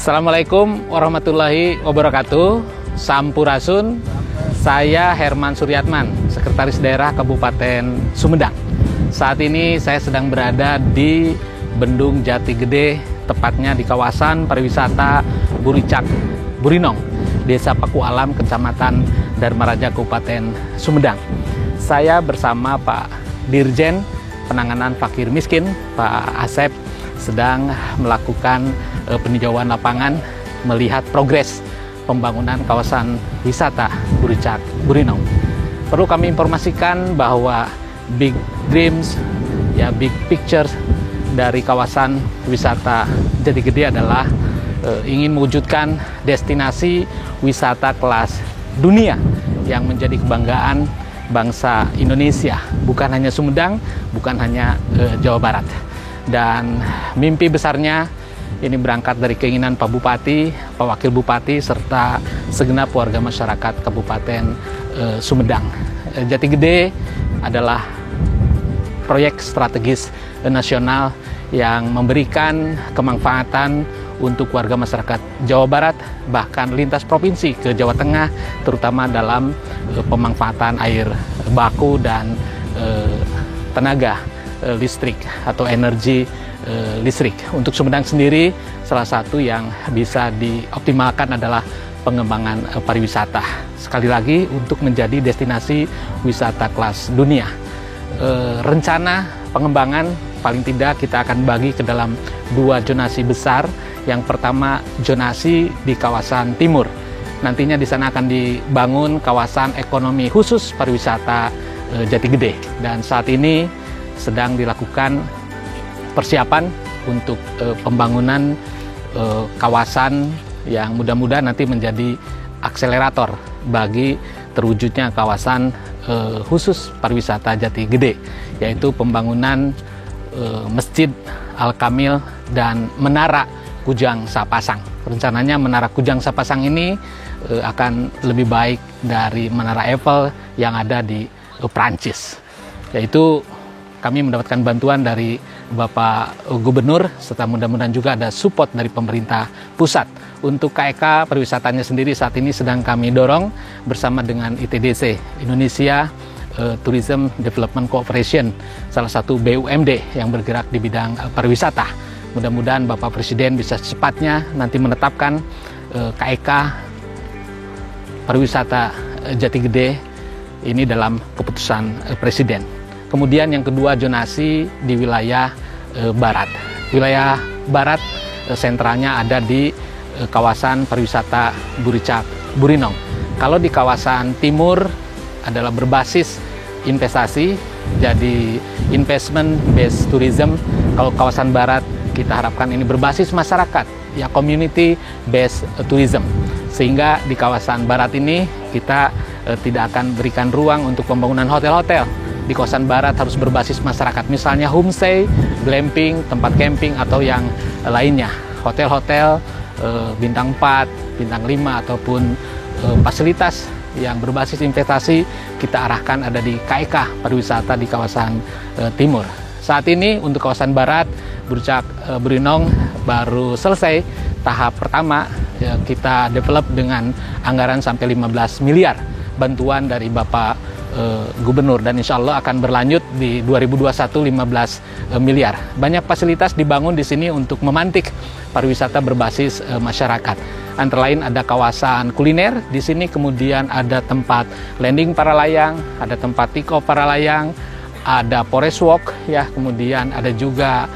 Assalamualaikum warahmatullahi wabarakatuh. Sampurasun. Saya Herman Suryatman, Sekretaris Daerah Kabupaten Sumedang. Saat ini saya sedang berada di Bendung Jati Gede, tepatnya di kawasan pariwisata Buricak Burinong, Desa Paku Alam, Kecamatan Dharmaraja, Kabupaten Sumedang. Saya bersama Pak Dirjen Penanganan Fakir Miskin, Pak Asep, sedang melakukan peninjauan lapangan, melihat progres pembangunan kawasan wisata Buricak Burinong. Perlu kami informasikan bahwa big dreams, big pictures dari kawasan wisata Jati Gede adalah ingin mewujudkan destinasi wisata kelas dunia yang menjadi kebanggaan bangsa Indonesia, bukan hanya Sumedang, bukan hanya Jawa Barat. Dan mimpi besarnya ini berangkat dari keinginan Pak Bupati, Pak Wakil Bupati, serta segenap warga masyarakat Kabupaten Sumedang. Jati Gede adalah proyek strategis nasional yang memberikan kemanfaatan untuk warga masyarakat Jawa Barat, bahkan lintas provinsi ke Jawa Tengah, terutama dalam pemanfaatan air baku dan tenaga listrik atau energi listrik. Untuk Sumedang sendiri, salah satu yang bisa dioptimalkan adalah pengembangan pariwisata. Sekali lagi, untuk menjadi destinasi wisata kelas dunia. Rencana pengembangan paling tidak kita akan bagi ke dalam dua zonasi besar. Yang pertama, zonasi di kawasan timur. Nantinya di sana akan dibangun kawasan ekonomi khusus pariwisata Jati Gede. Dan saat ini sedang dilakukan persiapan untuk pembangunan kawasan yang mudah-mudahan nanti menjadi akselerator bagi terwujudnya kawasan khusus pariwisata Jati Gede, yaitu pembangunan Masjid Al-Kamil dan Menara Kujang Sapasang. Rencananya Menara Kujang Sapasang ini akan lebih baik dari Menara Eiffel yang ada di Prancis. Yaitu kami mendapatkan bantuan dari Bapak Gubernur, serta mudah-mudahan juga ada support dari pemerintah pusat. Untuk KEK pariwisatanya sendiri saat ini sedang kami dorong bersama dengan ITDC, Indonesia Tourism Development Corporation, salah satu BUMD yang bergerak di bidang pariwisata. Mudah-mudahan Bapak Presiden bisa secepatnya nanti menetapkan KEK pariwisata Jati Gede ini dalam keputusan Presiden. Kemudian yang kedua, zonasi di wilayah barat. Wilayah barat sentralnya ada di kawasan pariwisata Buricak Burinong. Kalau di kawasan timur adalah berbasis investasi, jadi investment based tourism. Kalau kawasan barat kita harapkan ini berbasis masyarakat, ya community based tourism. Sehingga di kawasan barat ini kita tidak akan berikan ruang untuk pembangunan hotel-hotel. Di kawasan barat harus berbasis masyarakat, misalnya homestay, glamping, tempat camping, atau yang lainnya. Hotel-hotel bintang 4, bintang 5, ataupun fasilitas yang berbasis investasi kita arahkan ada di KEK pariwisata di kawasan timur. Saat ini untuk kawasan barat, Buricak Burinong baru selesai tahap pertama, kita develop dengan anggaran sampai 15 miliar bantuan dari Bapak Gubernur, dan insya Allah akan berlanjut di 2021 15 miliar. Banyak fasilitas dibangun di sini untuk memantik pariwisata berbasis masyarakat. Antara lain ada kawasan kuliner di sini, kemudian ada tempat landing para layang, ada tempat take off para layang, ada forest walk, ya, kemudian ada juga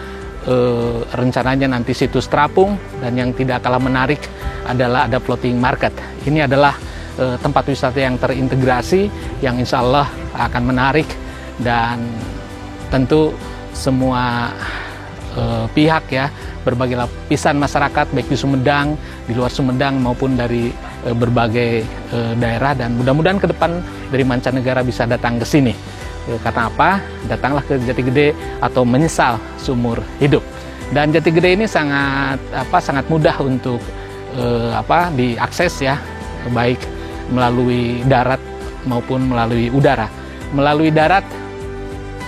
rencananya nanti situs terapung, dan yang tidak kalah menarik adalah ada floating market. Ini adalah tempat wisata yang terintegrasi yang insya Allah akan menarik, dan tentu semua pihak, ya, berbagai lapisan masyarakat baik di Sumedang, di luar Sumedang maupun dari berbagai daerah, dan mudah-mudahan ke depan dari mancanegara bisa datang ke sini. Karena apa? Datanglah ke Jati Gede atau menyesal seumur hidup. Dan Jati Gede ini sangat mudah untuk diakses, ya, baik melalui darat maupun melalui udara. Melalui darat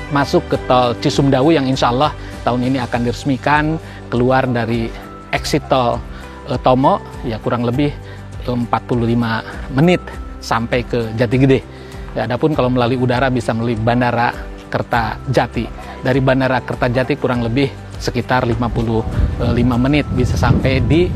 masuk ke tol Cisumdawu yang insya Allah tahun ini akan diresmikan keluar dari exit tol Tomo ya kurang lebih 45 menit sampai ke Jati Gede. Ya, adapun kalau melalui udara bisa melalui Bandara Kertajati. Dari Bandara Kertajati kurang lebih sekitar 55 menit bisa sampai di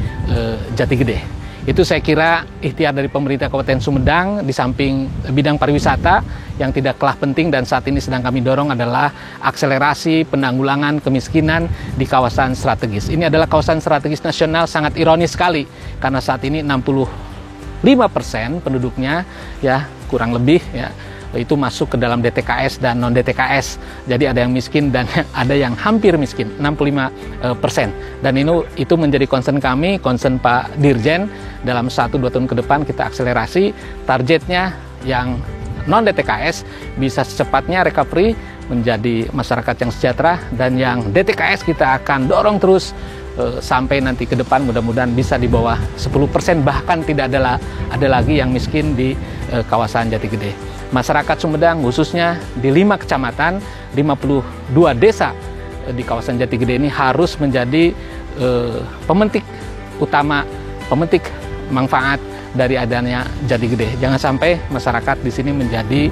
Jati Gede. Itu saya kira ikhtiar dari pemerintah Kabupaten Sumedang di samping bidang pariwisata yang tidak kalah penting dan saat ini sedang kami dorong adalah akselerasi penanggulangan kemiskinan di kawasan strategis. Ini adalah kawasan strategis nasional, sangat ironis sekali karena saat ini 65% penduduknya ya kurang lebih ya itu masuk ke dalam DTKS dan non DTKS. Jadi ada yang miskin dan ada yang hampir miskin, 65%. Dan itu menjadi concern kami, concern Pak Dirjen. Dalam 1-2 tahun ke depan kita akselerasi targetnya yang non DTKS bisa secepatnya recovery menjadi masyarakat yang sejahtera, dan yang DTKS kita akan dorong terus sampai nanti ke depan mudah-mudahan bisa di bawah 10%, bahkan tidak ada lagi yang miskin di kawasan Jati Gede. Masyarakat Sumedang khususnya di 5 kecamatan, 52 desa di kawasan Jati Gede ini harus menjadi pemetik utama, pemetik manfaat dari adanya Jati Gede. Jangan sampai masyarakat di sini menjadi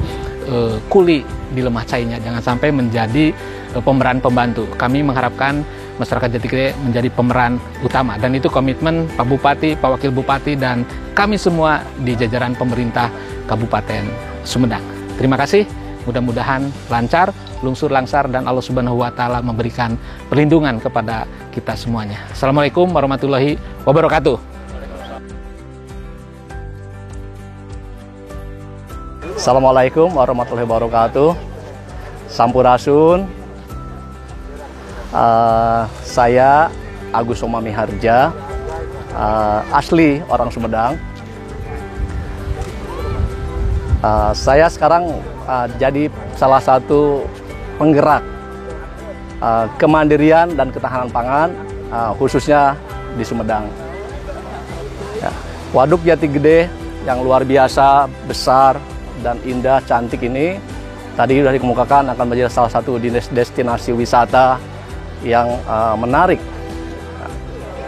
kuli di lemah cainya, jangan sampai menjadi pemeran pembantu. Kami mengharapkan masyarakat Jati Gede menjadi pemeran utama, dan itu komitmen Pak Bupati, Pak Wakil Bupati, dan kami semua di jajaran pemerintah Kabupaten Sumedang. Terima kasih, mudah-mudahan lancar, lungsur langsar, dan Allah Subhanahu wa Ta'ala memberikan perlindungan kepada kita semuanya. Assalamualaikum warahmatullahi wabarakatuh. Assalamualaikum warahmatullahi wabarakatuh. Sampurasun. Saya Agus Somami Harja, asli orang Sumedang. Saya sekarang jadi salah satu penggerak kemandirian dan ketahanan pangan, khususnya di Sumedang. Ya, Waduk Jati Gede yang luar biasa, besar, dan indah, cantik ini tadi sudah dikemukakan akan menjadi salah satu destinasi wisata yang menarik,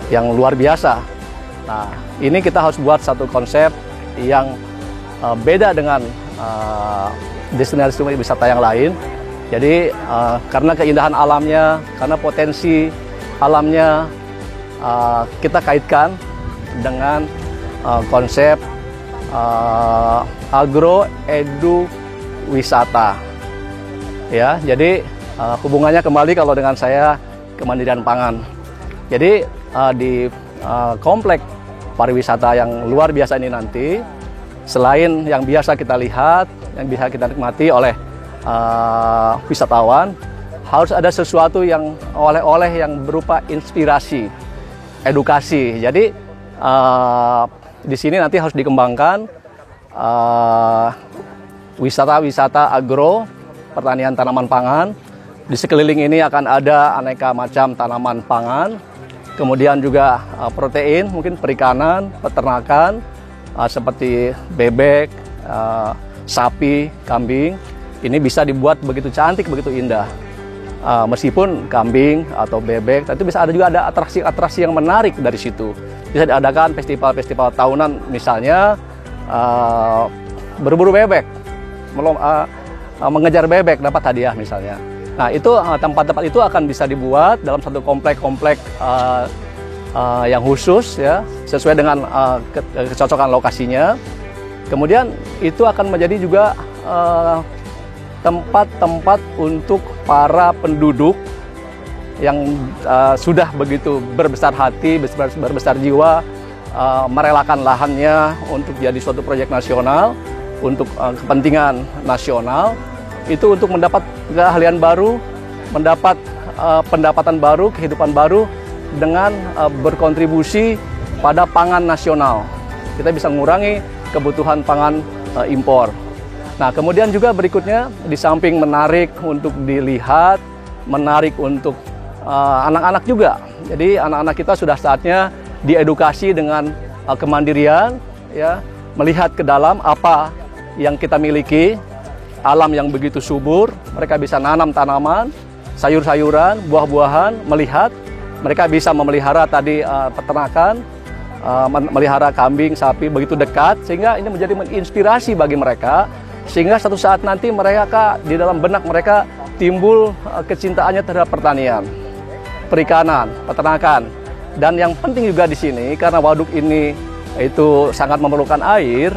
yang luar biasa. Nah, ini kita harus buat satu konsep yang beda dengan destinasi wisata yang lain. Jadi karena keindahan alamnya, karena potensi alamnya, kita kaitkan dengan konsep agro edu wisata. Ya, jadi hubungannya kembali kalau dengan saya kemandirian pangan. Jadi di komplek pariwisata yang luar biasa ini nanti, selain yang biasa kita lihat, yang bisa kita nikmati oleh wisatawan, harus ada sesuatu yang oleh-oleh yang berupa inspirasi, edukasi. Jadi di sini nanti harus dikembangkan wisata-wisata agro, pertanian tanaman pangan. Di sekeliling ini akan ada aneka macam tanaman pangan, kemudian juga protein, mungkin perikanan, peternakan, seperti bebek, sapi, kambing. Ini bisa dibuat begitu cantik, begitu indah. Meskipun kambing atau bebek, tapi bisa juga ada atraksi-atraksi yang menarik dari situ. Bisa diadakan festival-festival tahunan, misalnya berburu bebek, mengejar bebek dapat hadiah misalnya. Nah, itu tempat-tempat itu akan bisa dibuat dalam satu komplek-komplek yang khusus, ya, sesuai dengan kecocokan lokasinya. Kemudian itu akan menjadi juga tempat-tempat untuk para penduduk yang sudah begitu berbesar hati, berbesar jiwa, merelakan lahannya untuk jadi suatu proyek nasional, untuk kepentingan nasional, itu untuk mendapat keahlian baru, mendapat pendapatan baru, kehidupan baru, dengan berkontribusi pada pangan nasional. Kita bisa mengurangi kebutuhan pangan impor. Nah, kemudian juga berikutnya, di samping menarik untuk dilihat, menarik untuk anak-anak juga. Jadi anak-anak kita sudah saatnya diedukasi dengan kemandirian, ya, melihat ke dalam apa yang kita miliki, alam yang begitu subur. Mereka bisa nanam tanaman, sayur-sayuran, buah-buahan, melihat. Mereka bisa memelihara tadi peternakan, melihara kambing, sapi begitu dekat, sehingga ini menjadi inspirasi bagi mereka, sehingga satu saat nanti mereka di dalam benak mereka timbul kecintaannya terhadap pertanian, perikanan, peternakan. Dan yang penting juga di sini, karena waduk ini itu sangat memerlukan air,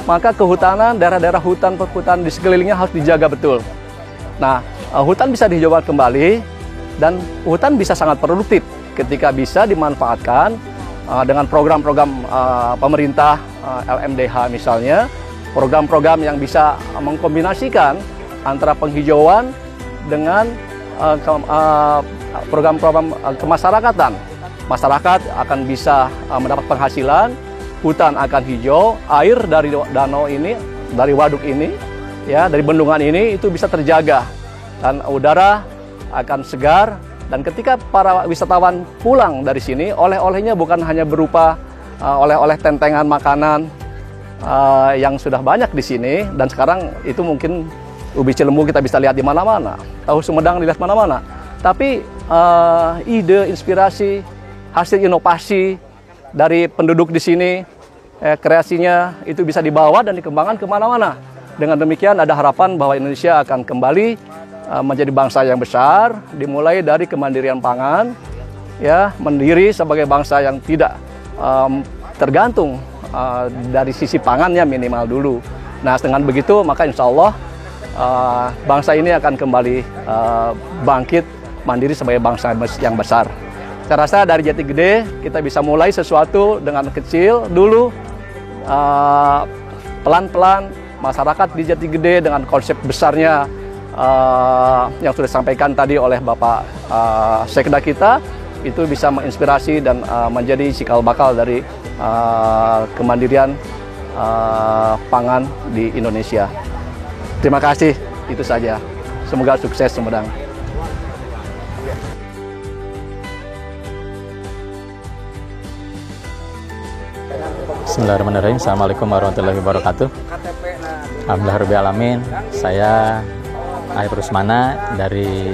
maka kehutanan, daerah-daerah hutan perhutan di sekelilingnya harus dijaga betul. Nah, hutan bisa dihijaukan kembali, dan hutan bisa sangat produktif ketika bisa dimanfaatkan dengan program-program pemerintah, LMDH misalnya, program-program yang bisa mengkombinasikan antara penghijauan dengan program-program kemasyarakatan. Masyarakat akan bisa mendapat penghasilan, hutan akan hijau, air dari danau ini, dari waduk ini, ya, dari bendungan ini itu bisa terjaga, dan udara akan segar. Dan ketika para wisatawan pulang dari sini, oleh-olehnya bukan hanya berupa oleh-oleh tentengan makanan yang sudah banyak di sini, dan sekarang itu mungkin ubi Cilembu kita bisa lihat di mana-mana, tahu Sumedang dilihat mana-mana. Tapi ide, inspirasi, hasil inovasi dari penduduk di sini, kreasinya itu bisa dibawa dan dikembangkan kemana-mana. Dengan demikian ada harapan bahwa Indonesia akan kembali menjadi bangsa yang besar, dimulai dari kemandirian pangan, ya, mandiri sebagai bangsa yang tidak tergantung dari sisi pangannya minimal dulu. Nah, dengan begitu maka insya Allah bangsa ini akan kembali bangkit mandiri sebagai bangsa yang besar. Saya rasa dari Jati Gede kita bisa mulai sesuatu dengan kecil dulu, pelan-pelan. Masyarakat di Jati Gede dengan konsep besarnya yang sudah disampaikan tadi oleh Bapak Sekda kita, itu bisa menginspirasi dan menjadi cikal bakal dari kemandirian pangan di Indonesia. Terima kasih, itu saja. Semoga sukses Sumedang. Bismillahirrahmanirrahim. Assalamualaikum warahmatullahi wabarakatuh. Alhamdulillahirrahmanirrahim. Saya Aib Rusmana dari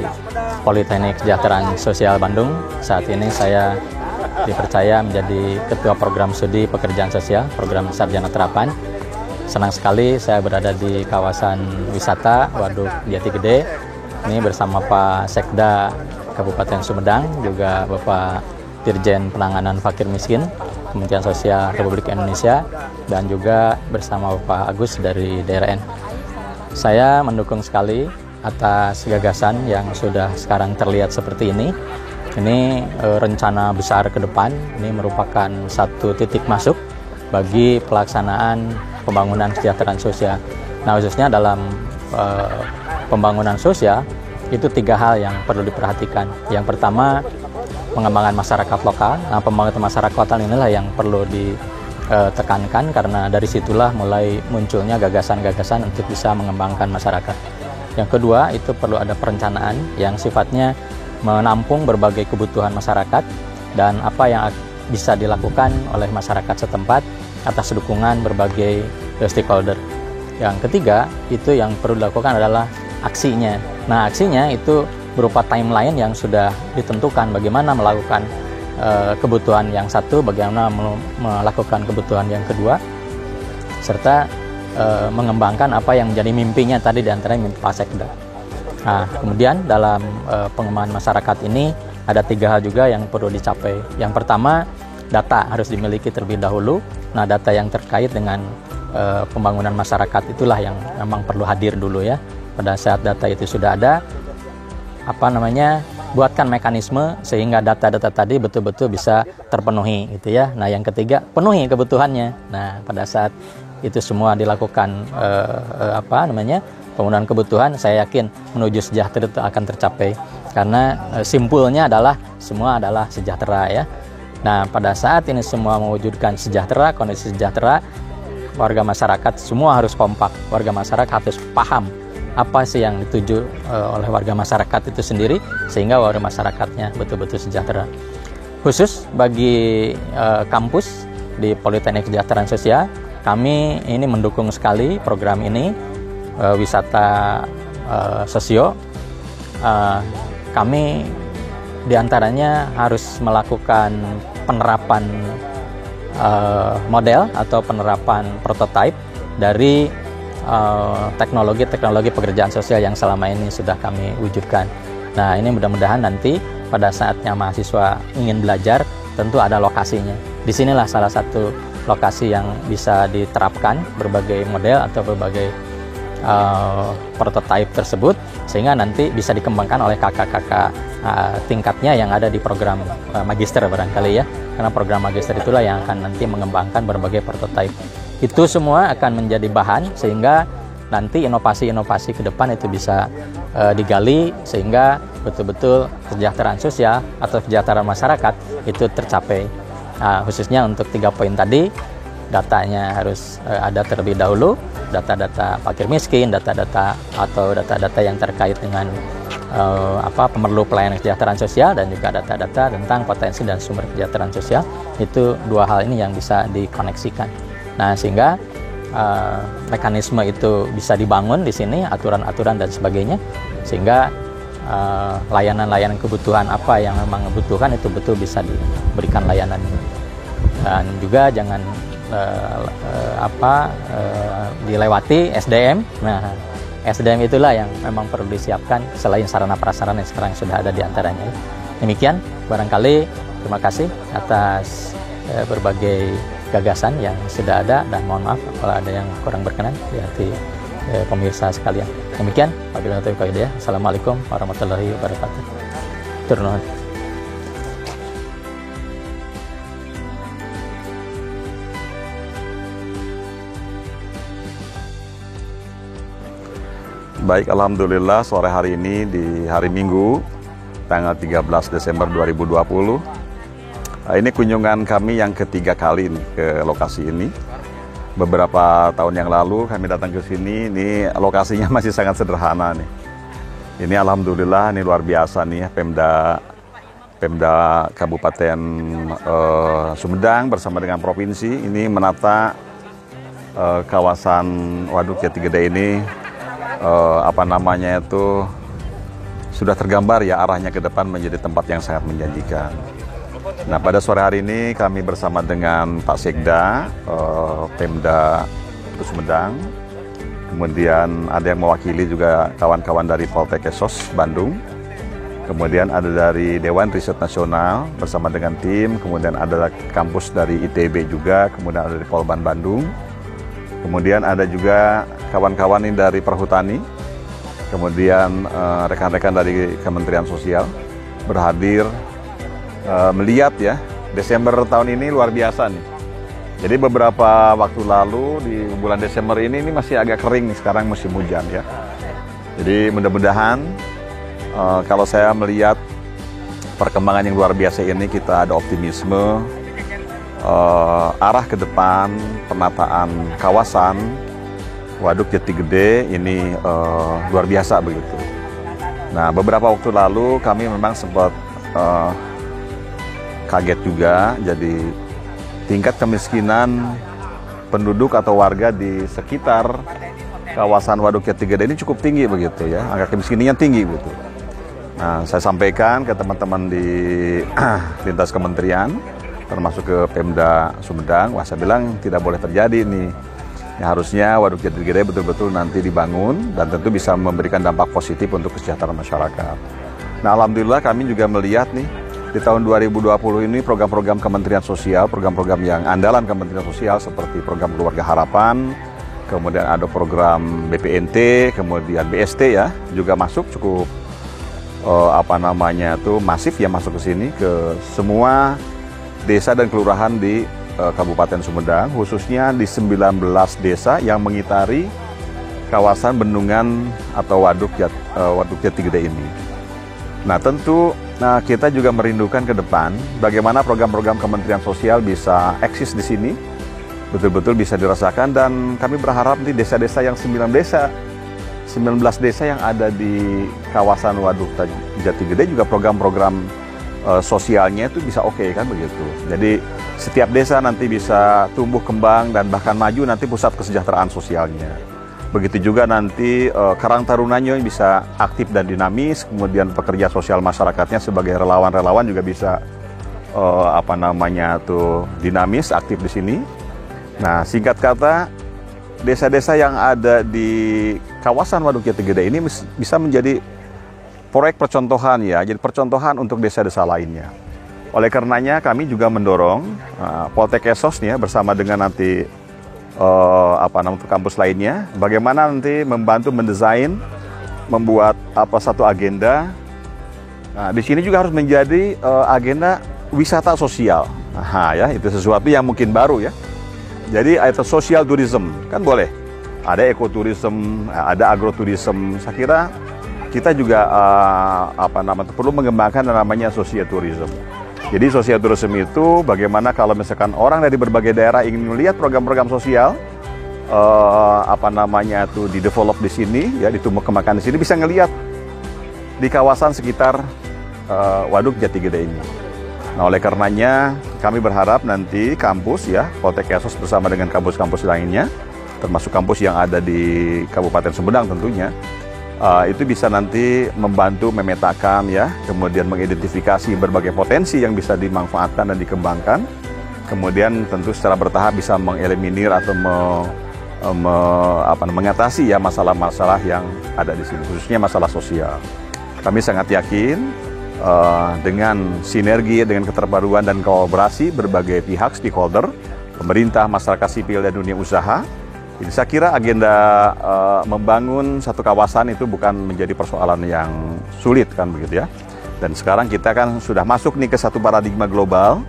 Politeknik Kesejahteraan Sosial Bandung. Saat ini saya dipercaya menjadi Ketua Program Studi Pekerjaan Sosial, Program Sarjana Terapan. Senang sekali saya berada di kawasan wisata Waduk Jati Gede. Ini bersama Pak Sekda Kabupaten Sumedang, juga Bapak Dirjen Penanganan Fakir Miskin Kementerian Sosial Republik Indonesia, dan juga bersama Bapak Agus dari DRN. Saya mendukung sekali atas gagasan yang sudah sekarang terlihat seperti ini. Ini rencana besar ke depan, ini merupakan satu titik masuk bagi pelaksanaan pembangunan kesejahteraan sosial. Nah, khususnya dalam pembangunan sosial itu 3 hal yang perlu diperhatikan. Yang pertama, pengembangan masyarakat lokal. Nah, pembangunan masyarakat lokal inilah yang perlu ditekankan, karena dari situlah mulai munculnya gagasan-gagasan untuk bisa mengembangkan masyarakat. Yang kedua, itu perlu ada perencanaan yang sifatnya menampung berbagai kebutuhan masyarakat dan apa yang bisa dilakukan oleh masyarakat setempat atas dukungan berbagai stakeholder. Yang ketiga, itu yang perlu dilakukan adalah aksinya. Nah, aksinya itu berupa timeline yang sudah ditentukan, bagaimana melakukan kebutuhan yang satu, bagaimana melakukan kebutuhan yang kedua, serta mengembangkan apa yang menjadi mimpinya tadi, diantaranya mimpi Pak Sekda. Nah, kemudian dalam pengembangan masyarakat ini ada 3 hal juga yang perlu dicapai. Yang pertama, data harus dimiliki terlebih dahulu. Nah, data yang terkait dengan pembangunan masyarakat itulah yang memang perlu hadir dulu ya. Pada saat data itu sudah ada, buatkan mekanisme sehingga data-data tadi betul-betul bisa terpenuhi gitu ya. Nah, yang ketiga, penuhi kebutuhannya. Nah, pada saat itu semua dilakukan pembunuhan kebutuhan, saya yakin menuju sejahtera itu akan tercapai, karena simpulnya adalah semua adalah sejahtera ya. Nah, pada saat ini semua mewujudkan sejahtera, kondisi sejahtera, warga masyarakat semua harus kompak, warga masyarakat harus paham apa sih yang dituju oleh warga masyarakat itu sendiri, sehingga warga masyarakatnya betul-betul sejahtera. Khusus bagi kampus di Politeknik Kesejahteraan Sosial, kami ini mendukung sekali program ini, wisata sosio. Kami diantaranya harus melakukan penerapan model atau penerapan prototipe dari teknologi-teknologi pekerjaan sosial yang selama ini sudah kami wujudkan. Nah, ini mudah-mudahan nanti pada saatnya mahasiswa ingin belajar, tentu ada lokasinya. Disinilah salah satu lokasi yang bisa diterapkan berbagai model atau berbagai prototipe tersebut, sehingga nanti bisa dikembangkan oleh kakak-kakak tingkatnya yang ada di program magister barangkali ya, karena program magister itulah yang akan nanti mengembangkan berbagai prototipe. Itu semua akan menjadi bahan sehingga nanti inovasi-inovasi ke depan itu bisa digali sehingga betul-betul kesejahteraan sosial atau kesejahteraan masyarakat itu tercapai. Nah, khususnya untuk 3 poin tadi, datanya harus ada terlebih dahulu, data-data fakir miskin, data-data atau data-data yang terkait dengan pemerlu pelayanan kesejahteraan sosial, dan juga data-data tentang potensi dan sumber kesejahteraan sosial. Itu 2 hal ini yang bisa dikoneksikan. Nah, sehingga mekanisme itu bisa dibangun di sini, aturan-aturan dan sebagainya, sehingga layanan-layanan kebutuhan apa yang memang membutuhkan itu betul bisa diberikan layanan ini. Dan juga jangan dilewati SDM. Nah, SDM itulah yang memang perlu disiapkan selain sarana prasarana yang sekarang sudah ada di antaranya. Demikian, barangkali terima kasih atas berbagai gagasan yang sudah ada, dan mohon maaf kalau ada yang kurang berkenan di hati pemirsa sekalian. Demikian, wabillahi taufiq wal hidayah. Assalamualaikum warahmatullahi wabarakatuh. Turun. Baik, alhamdulillah sore hari ini di hari Minggu tanggal 13 Desember 2020. Ini kunjungan kami yang ketiga kali nih ke lokasi ini. Beberapa tahun yang lalu kami datang ke sini, ini lokasinya masih sangat sederhana nih. Ini alhamdulillah ini luar biasa nih, Pemda Kabupaten Sumedang bersama dengan provinsi ini menata kawasan Waduk Jati Gede ini sudah tergambar ya arahnya ke depan menjadi tempat yang sangat menjanjikan. Nah, pada sore hari ini kami bersama dengan Pak Sekda, Pemda Sumedang, kemudian ada yang mewakili juga kawan-kawan dari Poltek Esos Bandung, kemudian ada dari Dewan Riset Nasional bersama dengan tim, kemudian ada kampus dari ITB juga, kemudian ada dari Polban Bandung, kemudian ada juga kawan-kawan ini dari Perhutani, kemudian rekan-rekan dari Kementerian Sosial berhadir. Melihat ya, Desember tahun ini luar biasa nih. Jadi beberapa waktu lalu di bulan Desember ini masih agak kering, sekarang musim hujan ya. Jadi mudah-mudahan kalau saya melihat perkembangan yang luar biasa ini, kita ada optimisme arah ke depan penataan kawasan Waduk Jati Gede ini luar biasa begitu. Nah, beberapa waktu lalu kami memang sempat kaget juga, jadi tingkat kemiskinan penduduk atau warga di sekitar kawasan Waduk Jati Gede ini cukup tinggi begitu ya, angka kemiskinannya tinggi begitu. Nah, saya sampaikan ke teman-teman di lintas kementerian, termasuk ke Pemda Sumedang, wah saya bilang tidak boleh terjadi nih. Ya, harusnya Waduk Jati Gede betul-betul nanti dibangun dan tentu bisa memberikan dampak positif untuk kesejahteraan masyarakat. Nah, alhamdulillah kami juga melihat nih, di tahun 2020 ini program-program Kementerian Sosial, program-program yang andalan Kementerian Sosial seperti program Keluarga Harapan, kemudian ada program BPNT, kemudian BST ya, juga masuk cukup masif ya, masuk ke sini ke semua desa dan kelurahan di Kabupaten Sumedang, khususnya di 19 desa yang mengitari kawasan bendungan atau Waduk Jati Gede ini. Nah, tentu kita juga merindukan ke depan bagaimana program-program Kementerian Sosial bisa eksis di sini, betul-betul bisa dirasakan, dan kami berharap di desa-desa yang 19 desa yang ada di kawasan Waduk Jati Gede juga program-program sosialnya itu bisa oke kan begitu. Jadi setiap desa nanti bisa tumbuh kembang dan bahkan maju nanti pusat kesejahteraan sosialnya. Begitu juga nanti Karang Tarunanya bisa aktif dan dinamis, kemudian pekerja sosial masyarakatnya sebagai relawan-relawan juga bisa dinamis, aktif di sini. Nah, singkat kata, desa-desa yang ada di kawasan Waduk Jati Gede ini bisa menjadi proyek percontohan ya, jadi percontohan untuk desa-desa lainnya. Oleh karenanya kami juga mendorong Poltek Esos nih ya, bersama dengan nanti kampus lainnya, bagaimana nanti membantu mendesain, membuat satu agenda. Nah, di sini juga harus menjadi agenda wisata sosial. Nah, ya, itu sesuatu yang mungkin baru ya. Jadi ada social tourism, kan boleh. Ada ekoturism, ada agroturism. Saya kira kita juga perlu mengembangkan yang namanya social tourism. Jadi social tourism itu bagaimana kalau misalkan orang dari berbagai daerah ingin melihat program-program sosial di-develop di sini, ya, ditumbuh kembangkan di sini, bisa ngelihat di kawasan sekitar Waduk Jati Gede ini. Nah, oleh karenanya kami berharap nanti kampus ya, Poltek Esos bersama dengan kampus-kampus lainnya, termasuk kampus yang ada di Kabupaten Sumedang tentunya, itu bisa nanti membantu memetakan ya, kemudian mengidentifikasi berbagai potensi yang bisa dimanfaatkan dan dikembangkan, kemudian tentu secara bertahap bisa mengeliminir atau mengatasi ya masalah-masalah yang ada di sini, khususnya masalah sosial. Kami sangat yakin dengan sinergi, dengan keterpaduan dan kolaborasi berbagai pihak stakeholder, pemerintah, masyarakat sipil, dan dunia usaha. Jadi saya kira agenda membangun satu kawasan itu bukan menjadi persoalan yang sulit kan begitu ya. Dan sekarang kita kan sudah masuk nih ke satu paradigma global,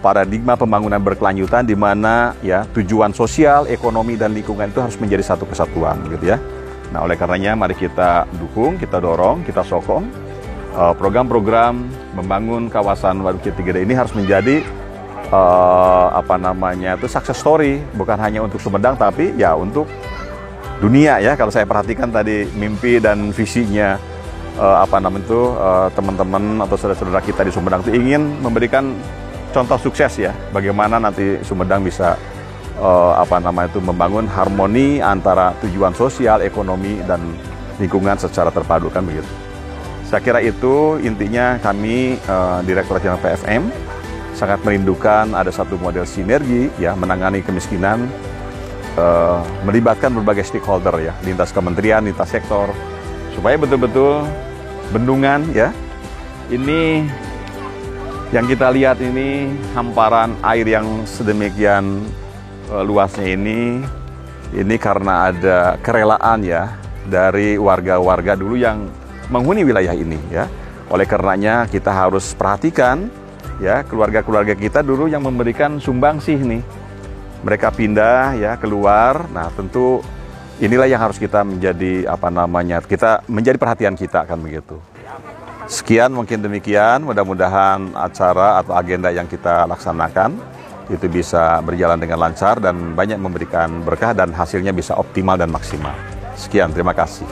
paradigma pembangunan berkelanjutan di mana ya tujuan sosial, ekonomi, dan lingkungan itu harus menjadi satu kesatuan gitu ya. Nah, oleh karenanya mari kita dukung, kita dorong, kita sokong program-program membangun kawasan Waduk Jati Gede ini harus menjadi success story, bukan hanya untuk Sumedang tapi ya untuk dunia ya. Kalau saya perhatikan tadi mimpi dan visinya teman-teman atau saudara-saudara kita di Sumedang itu ingin memberikan contoh sukses ya, bagaimana nanti Sumedang bisa membangun harmoni antara tujuan sosial, ekonomi, dan lingkungan secara terpadu kan begitu. Saya kira itu intinya kami Direktorat Jenderal PFM sangat merindukan ada satu model sinergi ya, menangani kemiskinan, melibatkan berbagai stakeholder ya, lintas kementerian, lintas sektor, supaya betul-betul bendungan ya, ini yang kita lihat ini hamparan air yang sedemikian luasnya ini karena ada kerelaan ya dari warga-warga dulu yang menghuni wilayah ini ya. Oleh karenanya kita harus perhatikan ya, keluarga-keluarga kita dulu yang memberikan sumbangsih nih. Mereka pindah ya keluar. Nah, tentu inilah yang harus kita menjadi kita menjadi perhatian kita kan begitu. Sekian mungkin demikian, mudah-mudahan acara atau agenda yang kita laksanakan itu bisa berjalan dengan lancar dan banyak memberikan berkah dan hasilnya bisa optimal dan maksimal. Sekian, terima kasih.